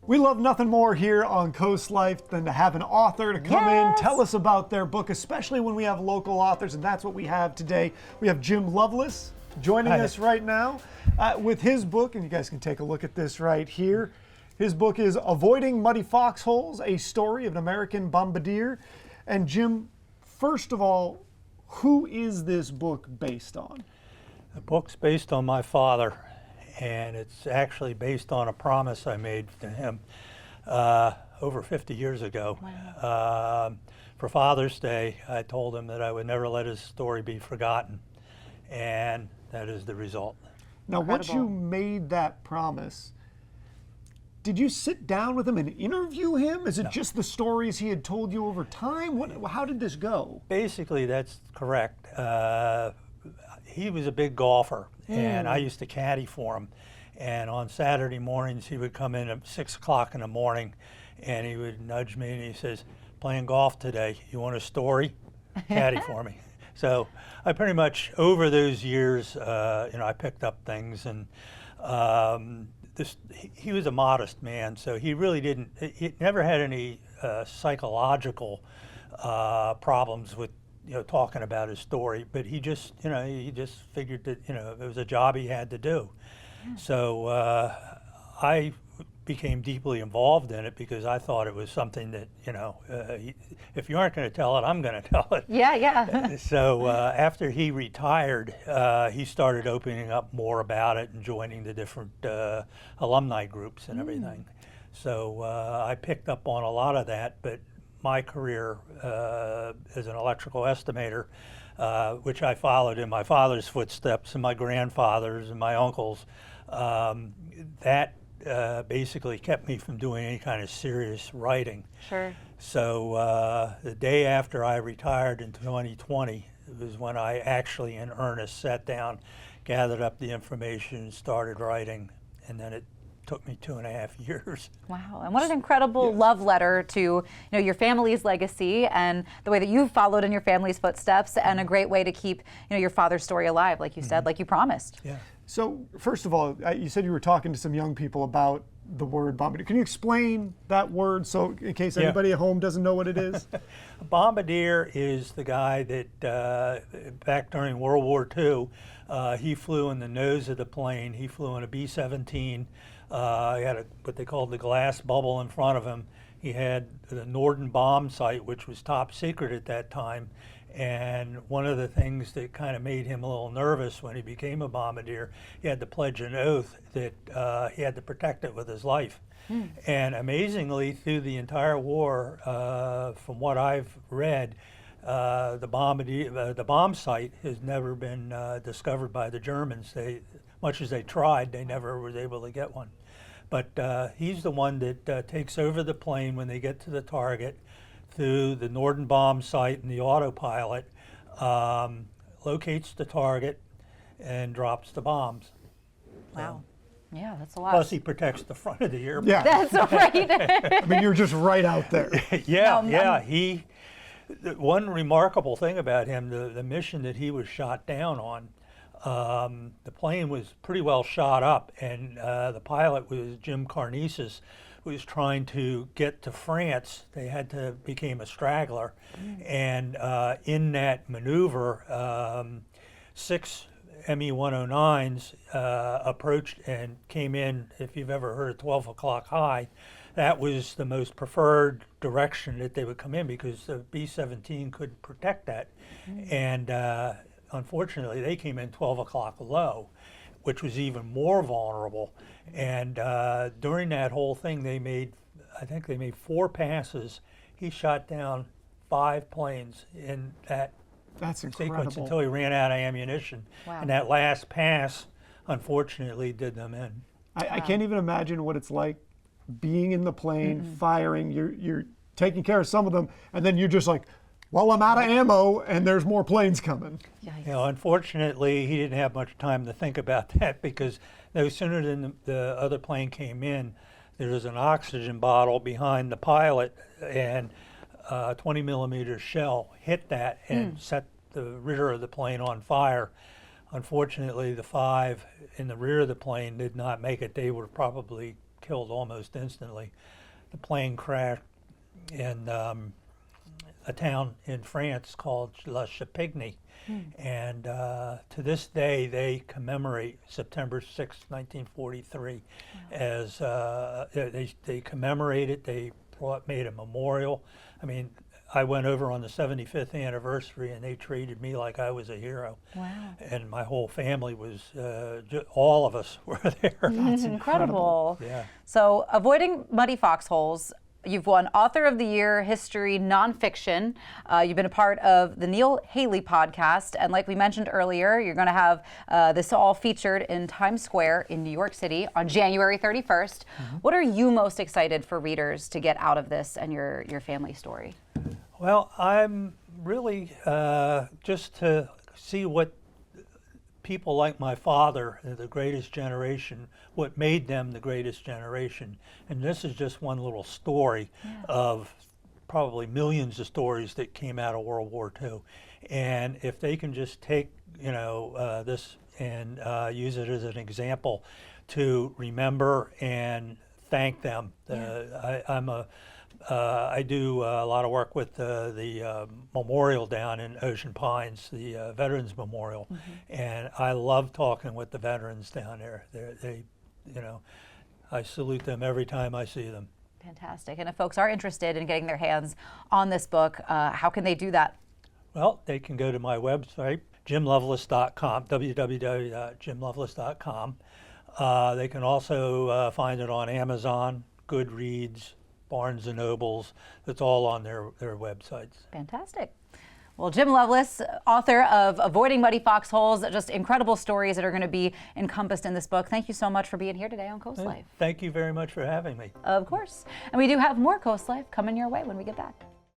We love nothing more here on CoastLife than to have an author to come in, tell us about their book, especially when we have local authors, and that's what we have today. We have Jim Loveless joining us right now with his book, and you guys can take a look at this right here. His book is Avoiding Muddy Foxholes, a story of an American bombardier. And Jim, first of all, who is this book based on? The book's based on my father, and it's actually based on a promise I made to him over 50 years ago. Wow. For Father's Day, I told him that I would never let his story be forgotten, and that is the result. Now, once you made that promise, did you sit down with him and interview him? Is it just the stories he had told you over time? How did this go? Basically, that's correct. He was a big golfer, and I used to caddy for him. And on Saturday mornings, he would come in at 6 o'clock in the morning, and he would nudge me, and he says, "Playing golf today, you want a story? Caddy for me." So I pretty much, over those years, I picked up things, and he was a modest man, so he really he never had any psychological problems with talking about his story, but he just figured that it was a job he had to do. So I became deeply involved in it because I thought it was something that if you aren't going to tell it, I'm going to tell it. Yeah. So after he retired, he started opening up more about it and joining the different alumni groups and everything. So I picked up on a lot of that, but my career as an electrical estimator, which I followed in my father's footsteps and my grandfather's and my uncle's, that basically kept me from doing any kind of serious writing. Sure. So the day after I retired in 2020 was when I actually in earnest sat down, gathered up the information, and started writing, and then it took me 2.5 years. Wow, and what an incredible love letter to your family's legacy and the way that you've followed in your family's footsteps, and a great way to keep your father's story alive, like you said, like you promised. Yeah. So first of all, you said you were talking to some young people about the word bombardier. Can you explain that word, so in case anybody at home doesn't know what it is? Bombardier is the guy that back during World War II, he flew in the nose of the plane. He flew in a B-17. He had what they called the glass bubble in front of him. He had the Norden bomb site, which was top secret at that time. And one of the things that kind of made him a little nervous when he became a bombardier, he had to pledge an oath that he had to protect it with his life. And amazingly, through the entire war, from what I've read, the bomb site has never been discovered by the Germans. Much as they tried, they never was able to get one. But he's the one that takes over the plane when they get to the target through the Norden bomb site and the autopilot, locates the target and drops the bombs. Wow. Yeah, that's a lot. Plus he protects the front of the airplane. Yeah. That's right. I mean, you're just right out there. One remarkable thing about him, the mission that he was shot down on, the plane was pretty well shot up, and the pilot was Jim Carnesis, who was trying to get to France. They became a straggler, and in that maneuver, 6 ME-109s approached and came in. If you've ever heard of 12 o'clock high, that was the most preferred direction that they would come in because the B-17 couldn't protect that. And unfortunately, they came in 12 o'clock low, which was even more vulnerable. And during that whole thing, I think they made 4 passes. He shot down 5 planes in that sequence until he ran out of ammunition. Wow. And that last pass, unfortunately, did them in. I can't even imagine what it's like being in the plane, firing. You're taking care of some of them, and then you're just like, well, I'm out of ammo, and there's more planes coming. Unfortunately, he didn't have much time to think about that because no sooner than the other plane came in, there was an oxygen bottle behind the pilot, and a 20 millimeter shell hit that and set the rear of the plane on fire. Unfortunately, the 5 in the rear of the plane did not make it. They were probably killed almost instantly. The plane crashed in a town in France called La Chapigny. And to this day, they commemorate September 6, 1943, as they commemorate it. They made a memorial. I mean, I went over on the 75th anniversary, and they treated me like I was a hero. Wow. And my whole family was, all of us were there. That's incredible. Yeah. So, Avoiding Muddy Foxholes. You've won Author of the Year, History, Nonfiction. You've been a part of the Neil Haley podcast. And like we mentioned earlier, you're going to have this all featured in Times Square in New York City on January 31st. What are you most excited for readers to get out of this and your family story? Well, I'm really just to see what people like my father, the greatest generation, what made them the greatest generation. And this is just one little story of probably millions of stories that came out of World War II. And if they can just take, this and use it as an example to remember and thank them. I do a lot of work with the memorial down in Ocean Pines, the Veterans Memorial, and I love talking with the veterans down there. I salute them every time I see them. Fantastic. And if folks are interested in getting their hands on this book, how can they do that? Well, they can go to my website, jimloveless.com, www.jimloveless.com. They can also find it on Amazon, Goodreads, Barnes & Nobles. It's all on their websites. Fantastic. Well, Jim Loveless, author of Avoiding Muddy Foxholes, just incredible stories that are going to be encompassed in this book. Thank you so much for being here today on CoastLife. Thank you very much for having me. Of course. And we do have more CoastLife coming your way when we get back.